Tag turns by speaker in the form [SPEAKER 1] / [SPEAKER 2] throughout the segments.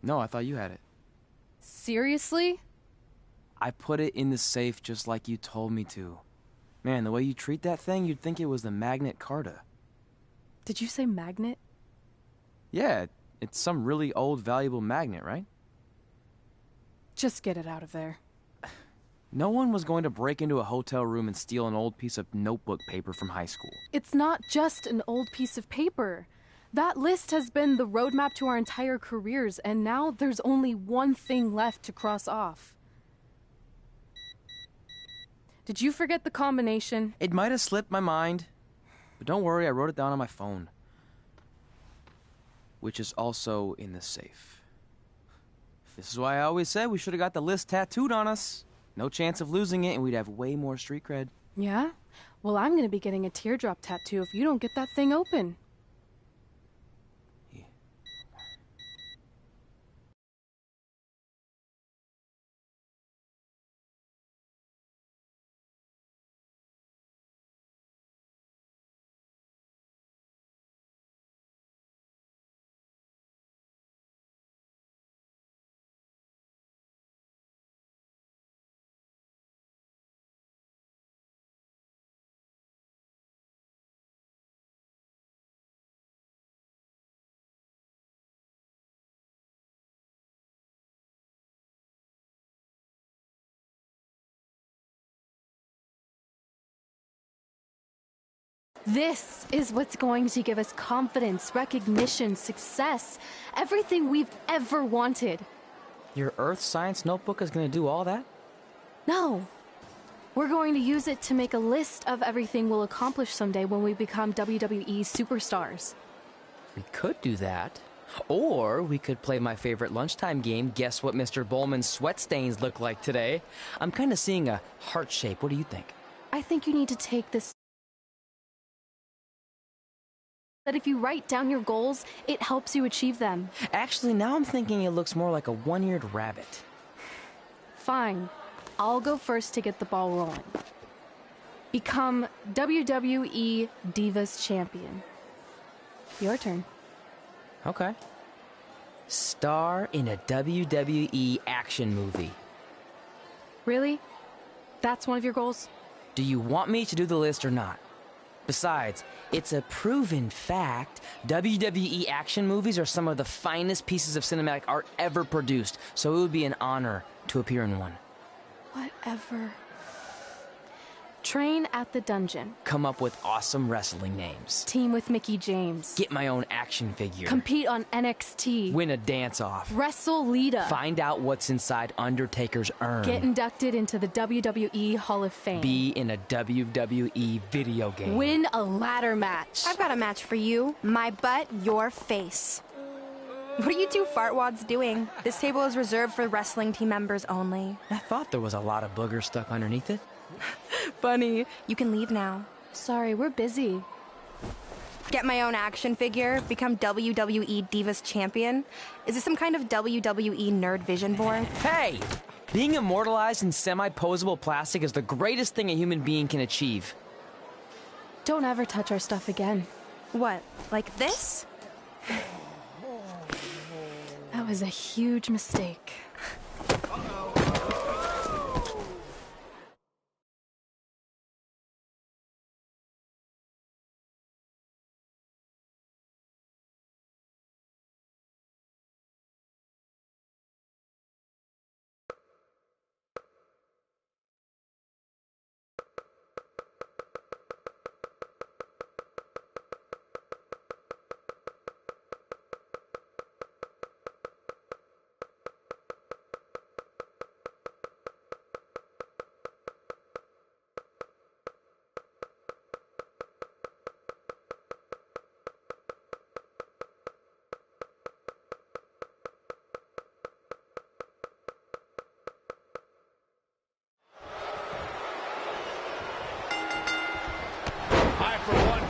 [SPEAKER 1] No, I thought you had it.
[SPEAKER 2] Seriously?
[SPEAKER 1] I put it in the safe just like you told me to. Man, the way you treat that thing, you'd think it was the Magnet Carta.
[SPEAKER 2] Did you say magnet?
[SPEAKER 1] Yeah, it's some really old, valuable magnet, right?
[SPEAKER 2] Just get it out of there.
[SPEAKER 1] No one was going to break into a hotel room and steal an old piece of notebook paper from high school.
[SPEAKER 2] It's not just an old piece of paper. That list has been the roadmap to our entire careers, and now there's only one thing left to cross off. Did you forget the combination?
[SPEAKER 1] It might have slipped my mind, but don't worry, I wrote it down on my phone. Which is also in the safe. This is why I always said we should have got the list tattooed on us. No chance of losing it, and we'd have way more street cred.
[SPEAKER 2] Yeah? Well, I'm gonna be getting a teardrop tattoo if you don't get that thing open.
[SPEAKER 1] Yeah.
[SPEAKER 2] This is what's going to give us confidence, recognition, success, everything we've ever wanted.
[SPEAKER 1] Your Earth Science notebook is going to do all that?
[SPEAKER 2] No. We're going to use it to make a list of everything we'll accomplish someday when we become WWE superstars.
[SPEAKER 3] We could do that. Or we could play my favorite lunchtime game, Guess What Mr. Bowman's Sweat Stains Look Like Today. I'm kind of seeing a heart shape. What do you think?
[SPEAKER 2] I think you need to take this. That if you write down your goals, it helps you achieve them.
[SPEAKER 3] Actually, now I'm thinking it looks more like a one-eared rabbit.
[SPEAKER 2] Fine. I'll go first to get the ball rolling. Become WWE Divas Champion. Your turn.
[SPEAKER 3] Okay. Star in a WWE action movie.
[SPEAKER 2] Really? That's one of your goals?
[SPEAKER 3] Do you want me to do the list or not? Besides, it's a proven fact, WWE action movies are some of the finest pieces of cinematic art ever produced, so it would be an honor to appear in one.
[SPEAKER 2] Whatever. Train at the dungeon.
[SPEAKER 3] Come up with awesome wrestling names.
[SPEAKER 2] Team with Mickie James.
[SPEAKER 3] Get my own action figure.
[SPEAKER 2] Compete on NXT.
[SPEAKER 3] Win a dance-off.
[SPEAKER 2] Wrestle Lita.
[SPEAKER 3] Find out what's inside Undertaker's urn.
[SPEAKER 2] Get inducted into the WWE Hall of Fame.
[SPEAKER 3] Be in a WWE video game.
[SPEAKER 2] Win a ladder match.
[SPEAKER 4] I've got a match for you. My butt, your face. What are you two fartwads doing? This table is reserved for wrestling team members only.
[SPEAKER 3] I thought there was a lot of boogers stuck underneath it.
[SPEAKER 4] Funny. You can leave now.
[SPEAKER 2] Sorry, we're busy.
[SPEAKER 4] Get my own action figure, become WWE Divas Champion. Is this some kind of WWE nerd vision board?
[SPEAKER 3] Hey! Being immortalized in semi-posable plastic is the greatest thing a human being can achieve.
[SPEAKER 2] Don't ever touch our stuff again.
[SPEAKER 4] What, like this?
[SPEAKER 2] That was a huge mistake.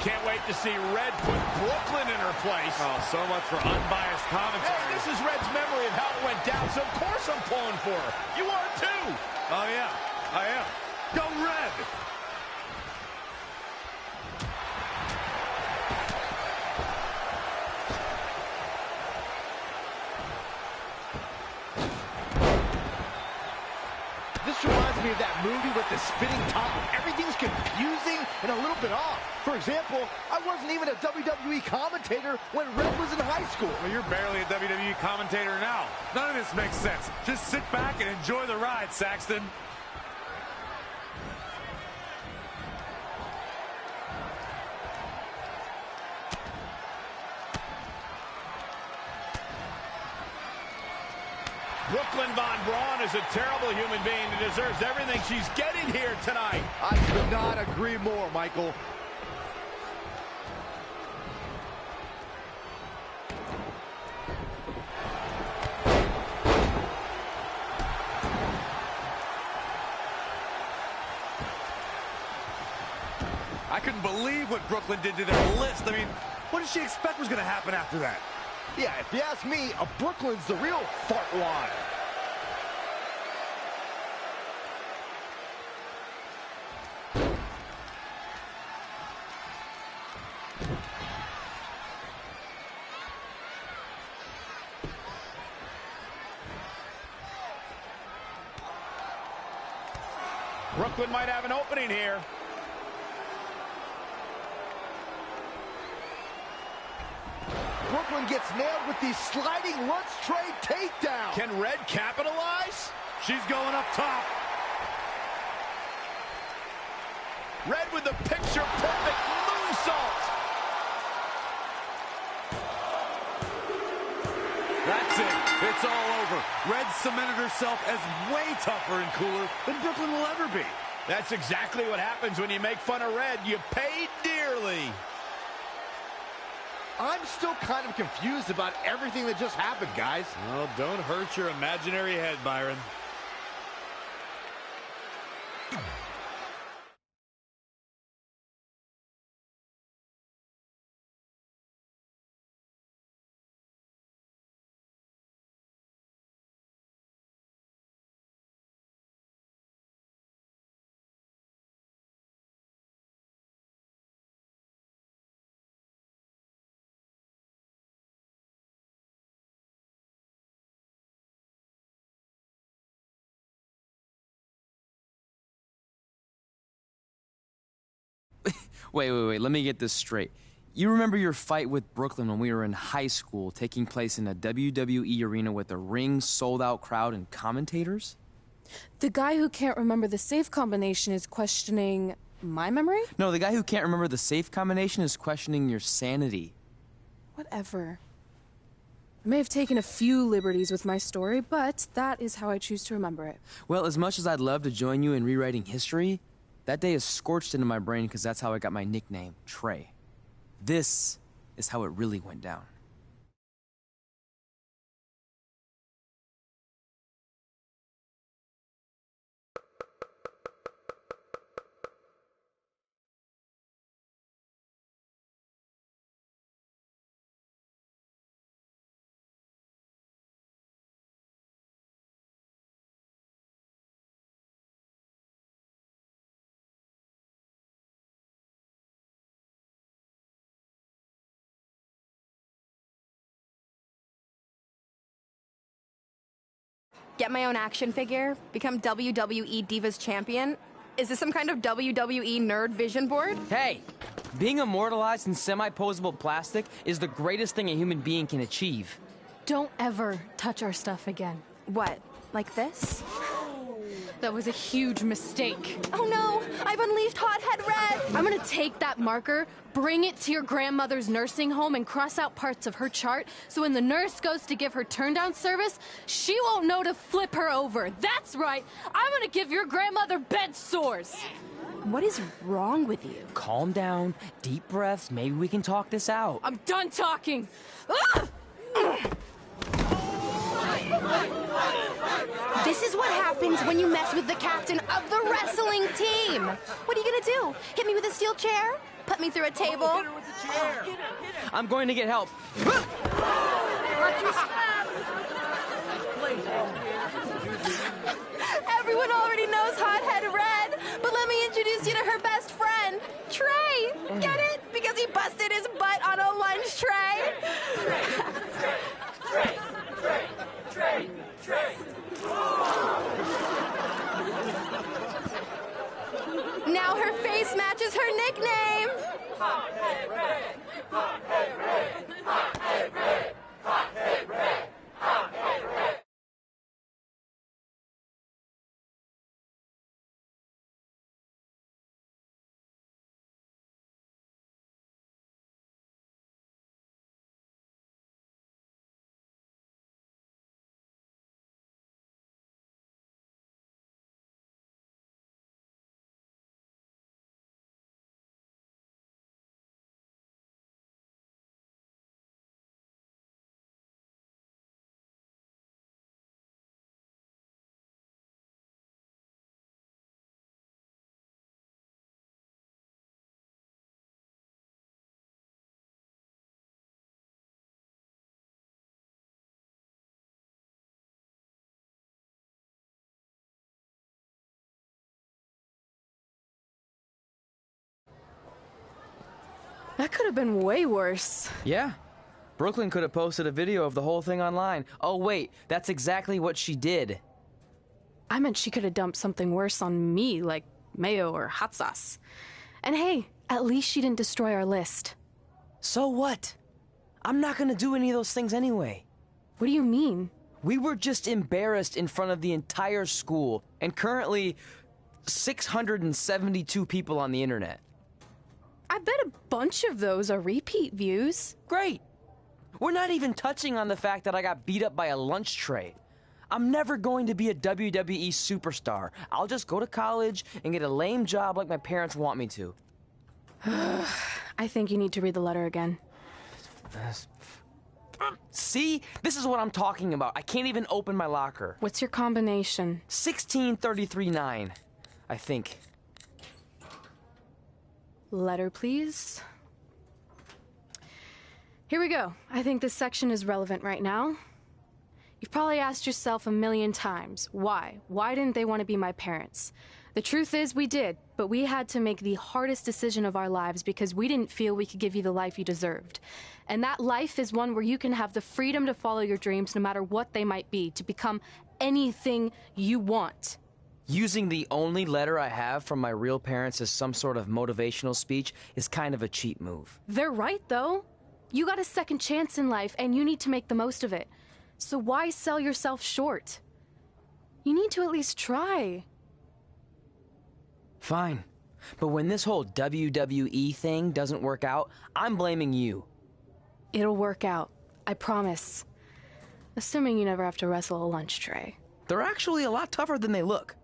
[SPEAKER 5] Can't wait to see Red put Brooklyn in her place.
[SPEAKER 6] Oh, so much for unbiased commentary.
[SPEAKER 5] Hey, this is Red's memory of how it went down, so of course I'm pulling for her. You are too.
[SPEAKER 6] Oh, yeah, I am. Go Red!
[SPEAKER 5] reminds me of that movie with the spinning top. Everything's confusing and a little bit off. For example, I wasn't even a WWE commentator when Red was in high school.
[SPEAKER 6] Well, you're barely a WWE commentator now. None of this makes sense. Just sit back and enjoy the ride, Saxton.
[SPEAKER 5] Brooklyn Von Braun is a terrible human being and deserves everything she's getting here tonight.
[SPEAKER 7] I could not agree more, Michael.
[SPEAKER 6] I couldn't believe what Brooklyn did to their list. I mean, what did she expect was going to happen after that?
[SPEAKER 7] Yeah, if you ask me, Brooklyn's the real fartwad.
[SPEAKER 5] Brooklyn might have an opening here.
[SPEAKER 7] Brooklyn gets nailed with the sliding lunch tray takedown.
[SPEAKER 5] Can Red capitalize?
[SPEAKER 6] She's going up top.
[SPEAKER 5] Red with the picture-perfect moonsault.
[SPEAKER 6] That's it. It's all over. Red cemented herself as way tougher and cooler than Brooklyn will ever be.
[SPEAKER 5] That's exactly what happens when you make fun of Red. You pay dearly.
[SPEAKER 7] I'm still kind of confused about everything that just happened, guys.
[SPEAKER 6] Well, don't hurt your imaginary head, Byron.
[SPEAKER 1] Wait, let me get this straight. You remember your fight with Brooklyn when we were in high school, taking place in a WWE arena with a ring, sold-out crowd, and commentators?
[SPEAKER 2] The guy who can't remember the safe combination is questioning my memory?
[SPEAKER 1] No, the guy who can't remember the safe combination is questioning your sanity.
[SPEAKER 2] Whatever. I may have taken a few liberties with my story, but that is how I choose to remember it.
[SPEAKER 1] Well, as much as I'd love to join you in rewriting history, that day is scorched into my brain because that's how I got my nickname, Trey. This is how it really went down.
[SPEAKER 4] Get my own action figure? Become WWE Divas Champion? Is this some kind of WWE nerd vision board?
[SPEAKER 3] Hey, being immortalized in semi-posable plastic is the greatest thing a human being can achieve.
[SPEAKER 2] Don't ever touch our stuff again.
[SPEAKER 4] What, like this?
[SPEAKER 2] That was a huge mistake.
[SPEAKER 4] Oh no, I've unleashed Hothead Red!
[SPEAKER 2] I'm gonna take that marker, bring it to your grandmother's nursing home, and cross out parts of her chart so when the nurse goes to give her turn-down service, she won't know to flip her over. That's right, I'm gonna give your grandmother bed sores.
[SPEAKER 4] What is wrong with you?
[SPEAKER 3] Calm down, deep breaths, maybe we can talk this out.
[SPEAKER 2] I'm done talking. Ugh!
[SPEAKER 4] This is what happens when you mess with the captain of the wrestling team. What are you gonna do? Hit me with a steel chair? Put me through a table?
[SPEAKER 5] Hit her with the chair.
[SPEAKER 3] I'm going to get help.
[SPEAKER 4] Everyone already knows Hothead Red, but let me introduce you to her best friend, Trey. Get it? Because he busted his butt on a lunch tray. Now her face matches her nickname. That could have been way worse.
[SPEAKER 3] Yeah. Brooklyn could have posted a video of the whole thing online. Oh, wait, that's exactly what she did.
[SPEAKER 2] I meant she could have dumped something worse on me, like mayo or hot sauce. And hey, at least she didn't destroy our list.
[SPEAKER 3] So what? I'm not gonna do any of those things anyway.
[SPEAKER 2] What do you mean?
[SPEAKER 3] We were just embarrassed in front of the entire school, and currently 672 people on the internet.
[SPEAKER 2] I bet a bunch of those are repeat views.
[SPEAKER 3] Great. We're not even touching on the fact that I got beat up by a lunch tray. I'm never going to be a WWE superstar. I'll just go to college and get a lame job like my parents want me to.
[SPEAKER 2] I think you need to read the letter again.
[SPEAKER 3] See? This is what I'm talking about. I can't even open my locker.
[SPEAKER 2] What's your combination?
[SPEAKER 3] 1633-9, I think.
[SPEAKER 2] Letter, please. Here we go. I think this section is relevant right now. You've probably asked yourself a million times, why? Why didn't they want to be my parents? The truth is we did, but we had to make the hardest decision of our lives because we didn't feel we could give you the life you deserved. And that life is one where you can have the freedom to follow your dreams no matter what they might be, to become anything you want.
[SPEAKER 3] Using the only letter I have from my real parents as some sort of motivational speech is kind of a cheap move.
[SPEAKER 2] They're right, though. You got a second chance in life, and you need to make the most of it. So why sell yourself short? You need to at least try.
[SPEAKER 3] Fine. But when this whole WWE thing doesn't work out, I'm blaming you.
[SPEAKER 2] It'll work out. I promise. Assuming you never have to wrestle a lunch tray.
[SPEAKER 3] They're actually a lot tougher than they look.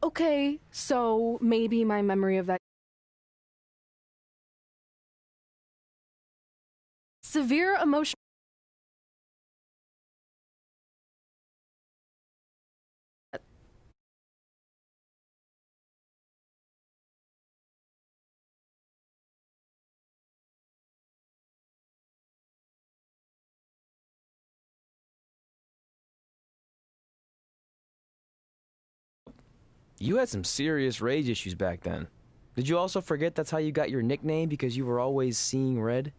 [SPEAKER 2] Okay, so maybe my memory of that severe emotion.
[SPEAKER 3] You had some serious rage issues back then. Did you also forget that's how you got your nickname because you were always seeing red?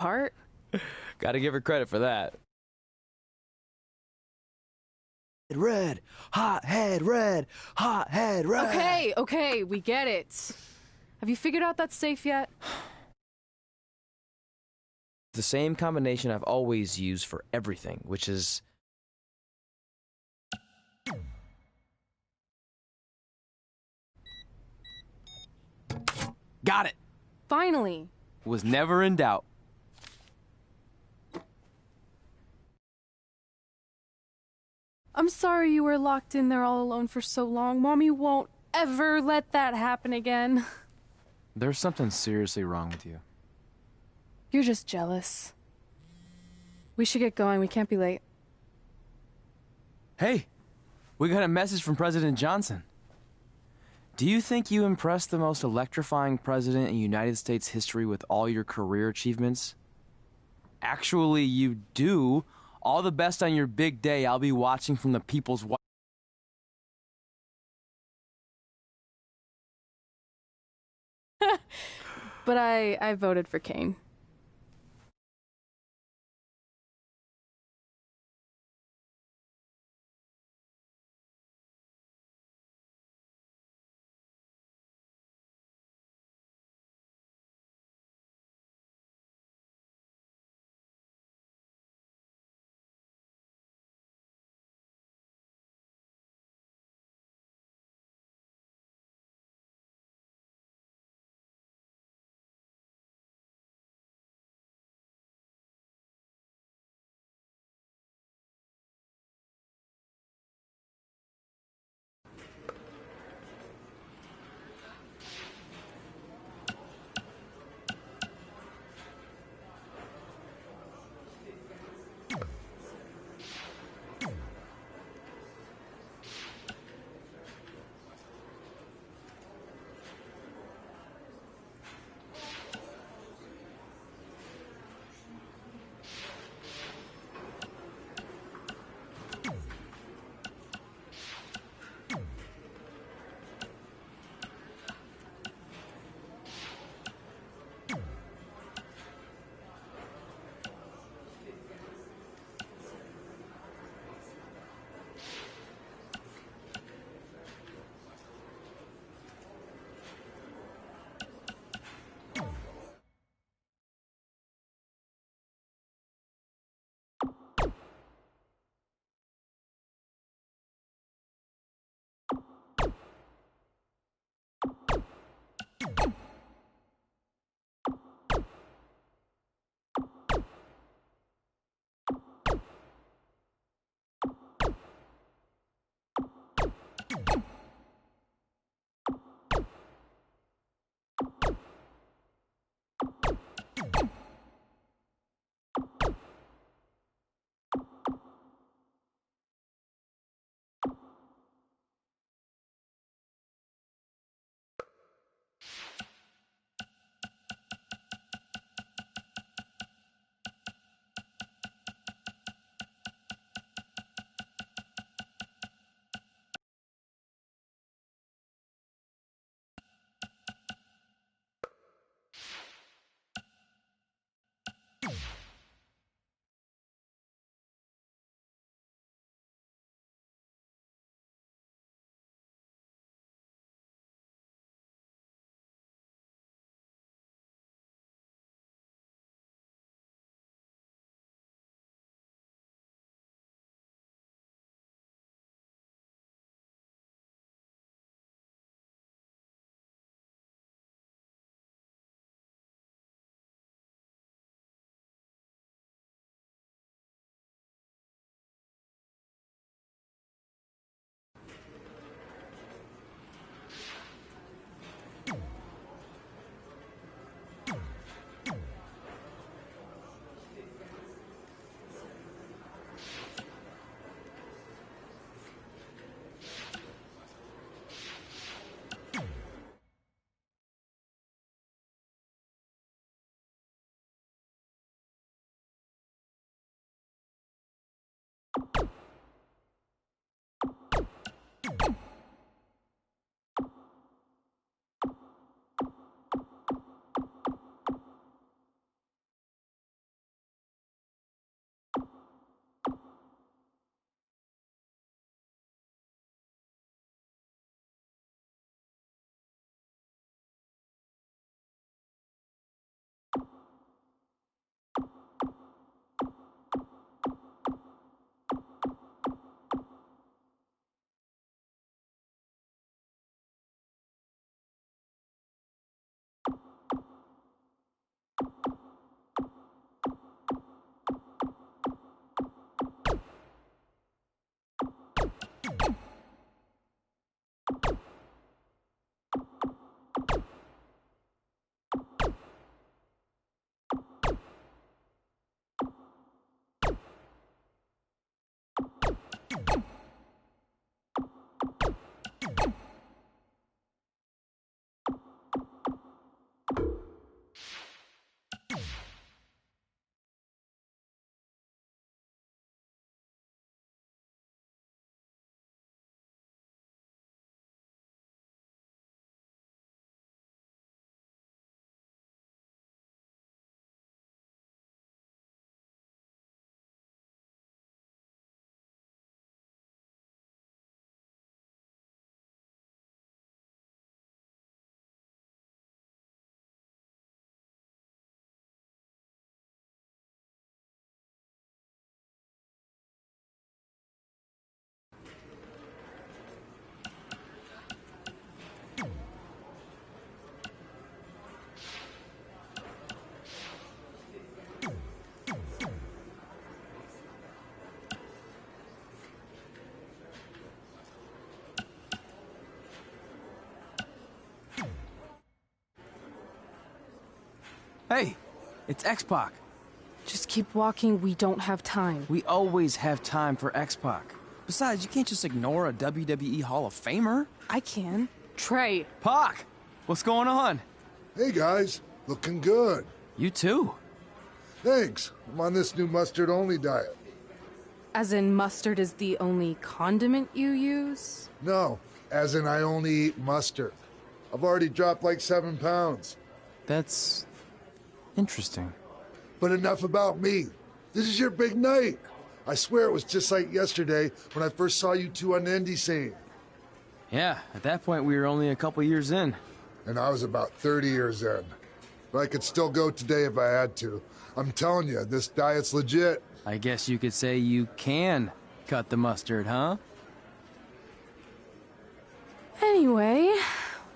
[SPEAKER 2] Part?
[SPEAKER 3] Gotta give her credit for that. Red, hot head red, hot head red.
[SPEAKER 2] Okay, we get it. Have you figured out that safe yet?
[SPEAKER 3] The same combination I've always used for everything, which is...
[SPEAKER 1] Got it.
[SPEAKER 2] Finally.
[SPEAKER 1] Was never in doubt.
[SPEAKER 2] I'm sorry you were locked in there all alone for so long. Mommy won't ever let that happen again.
[SPEAKER 1] There's something seriously wrong with you.
[SPEAKER 2] You're just jealous. We should get going. We can't be late.
[SPEAKER 1] Hey, we got a message from President Johnson. Do you think you impressed the most electrifying president in United States history with all your career achievements? Actually, you do. All the best on your big day. I'll be watching from the People's Watch.
[SPEAKER 2] But I voted for Kane.
[SPEAKER 1] Hey, it's X-Pac.
[SPEAKER 2] Just keep walking, we don't have time.
[SPEAKER 1] We always have time for X-Pac. Besides, you can't just ignore a WWE Hall of Famer.
[SPEAKER 2] I can. Trey.
[SPEAKER 1] Pac, what's going on?
[SPEAKER 8] Hey guys, looking good.
[SPEAKER 1] You too.
[SPEAKER 8] Thanks. I'm on this new mustard-only diet.
[SPEAKER 2] As in mustard is the only condiment you use?
[SPEAKER 8] No, as in I only eat mustard. I've already dropped like 7 pounds.
[SPEAKER 1] That's interesting.
[SPEAKER 8] But enough about me. This is your big night. I swear it was just like yesterday when I first saw you two on the indie scene.
[SPEAKER 1] Yeah, at that point we were only a couple years in.
[SPEAKER 8] And I was about 30 years in. But I could still go today if I had to. I'm telling you, this diet's legit.
[SPEAKER 1] I guess you could say you can cut the mustard, huh?
[SPEAKER 2] Anyway,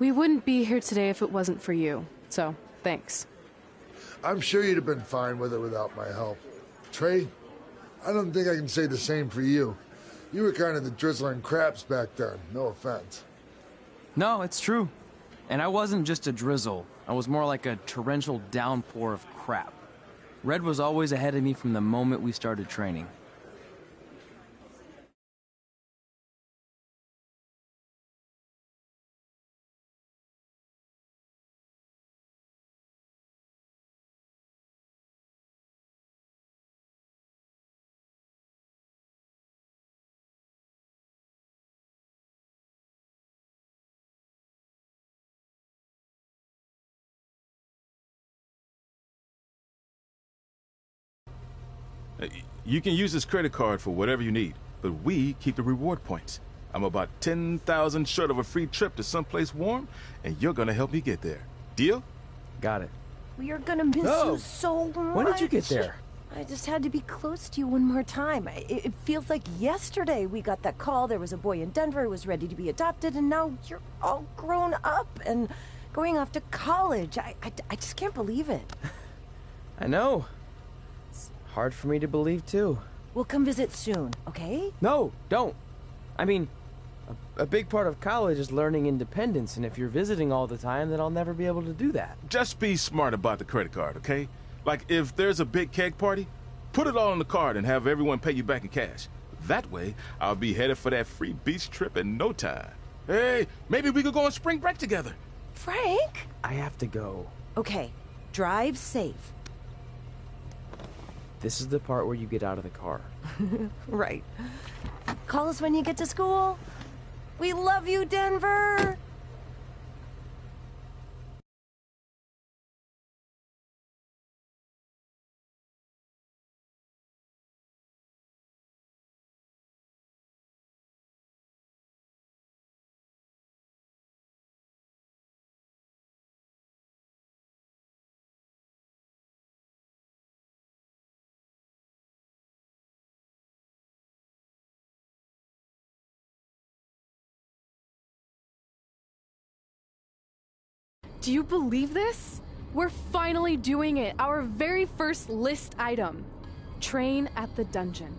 [SPEAKER 2] we wouldn't be here today if it wasn't for you. So, thanks.
[SPEAKER 8] I'm sure you'd have been fine with it without my help. Trey, I don't think I can say the same for you. You were kind of the drizzling craps back then, no offense.
[SPEAKER 1] No, it's true. And I wasn't just a drizzle. I was more like a torrential downpour of crap. Red was always ahead of me from the moment we started training.
[SPEAKER 9] You can use this credit card for whatever you need, but we keep the reward points. I'm about 10,000 short of a free trip to someplace warm, and you're gonna help me get there. Deal?
[SPEAKER 1] Got it.
[SPEAKER 4] We are gonna miss
[SPEAKER 3] Oh,
[SPEAKER 4] you so much.
[SPEAKER 3] When did you get there?
[SPEAKER 4] I just had to be close to you one more time. It feels like yesterday we got that call. There was a boy in Denver who was ready to be adopted, and now you're all grown up and going off to college. I just can't believe it.
[SPEAKER 3] I know. It's hard for me to believe, too.
[SPEAKER 4] We'll come visit soon, okay?
[SPEAKER 3] No, don't. I mean, a big part of college is learning independence, and if you're visiting all the time, then I'll never be able to do that.
[SPEAKER 9] Just be smart about the credit card, okay? Like, if there's a big keg party, put it all on the card and have everyone pay you back in cash. That way, I'll be headed for that free beach trip in no time. Hey, maybe we could go on spring break together.
[SPEAKER 4] Frank?
[SPEAKER 3] I have to go.
[SPEAKER 4] Okay, drive safe.
[SPEAKER 3] This is the part where you get out of the car.
[SPEAKER 4] Right. Call us when you get to school. We love you, Denver!
[SPEAKER 2] Do you believe this? We're finally doing it. Our very first list item. Train at the dungeon.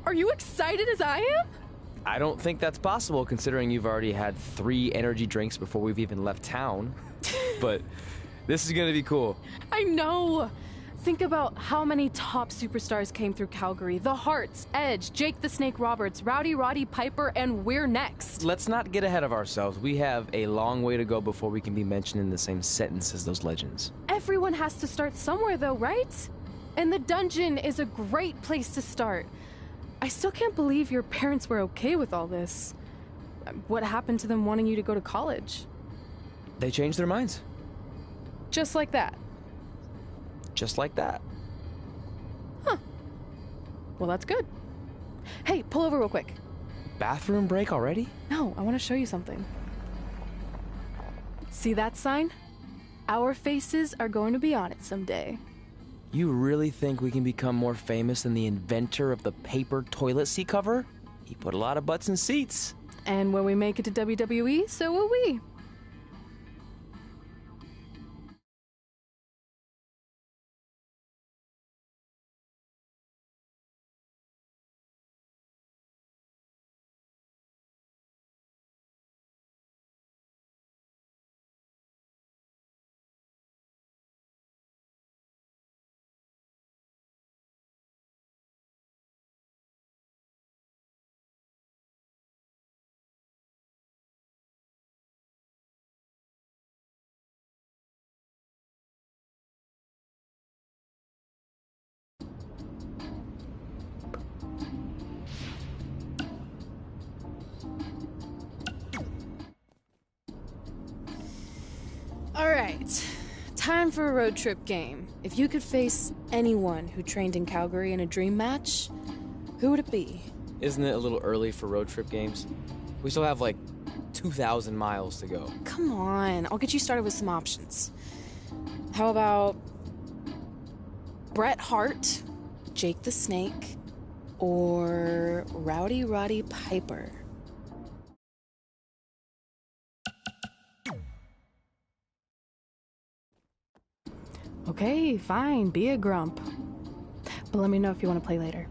[SPEAKER 2] Are you excited as I am?
[SPEAKER 3] I don't think that's possible, considering you've already had 3 energy drinks before we've even left town. But this is gonna be cool.
[SPEAKER 2] I know. Think about how many top superstars came through Calgary. The Hearts, Edge, Jake the Snake Roberts, Rowdy Roddy Piper, and we're next.
[SPEAKER 3] Let's not get ahead of ourselves. We have a long way to go before we can be mentioned in the same sentence as those legends.
[SPEAKER 2] Everyone has to start somewhere though, right? And the dungeon is a great place to start. I still can't believe your parents were okay with all this. What happened to them wanting you to go to college?
[SPEAKER 3] They changed their minds.
[SPEAKER 2] Just like that.
[SPEAKER 3] Just like that.
[SPEAKER 2] Huh. Well, that's good. Hey, pull over real quick.
[SPEAKER 3] Bathroom break already?
[SPEAKER 2] No, I want to show you something. See that sign? Our faces are going to be on it someday.
[SPEAKER 3] You really think we can become more famous than the inventor of the paper toilet seat cover? He put a lot of butts in seats.
[SPEAKER 2] And when we make it to WWE, so will we. Alright, time for a road trip game. If you could face anyone who trained in Calgary in a dream match, who would it be?
[SPEAKER 1] Isn't it a little early for road trip games? We still have like 2,000 miles to go.
[SPEAKER 2] Come on, I'll get you started with some options. How about Bret Hart, Jake the Snake, or Rowdy Roddy Piper? Okay, fine, be a grump. But let me know if you want to play later.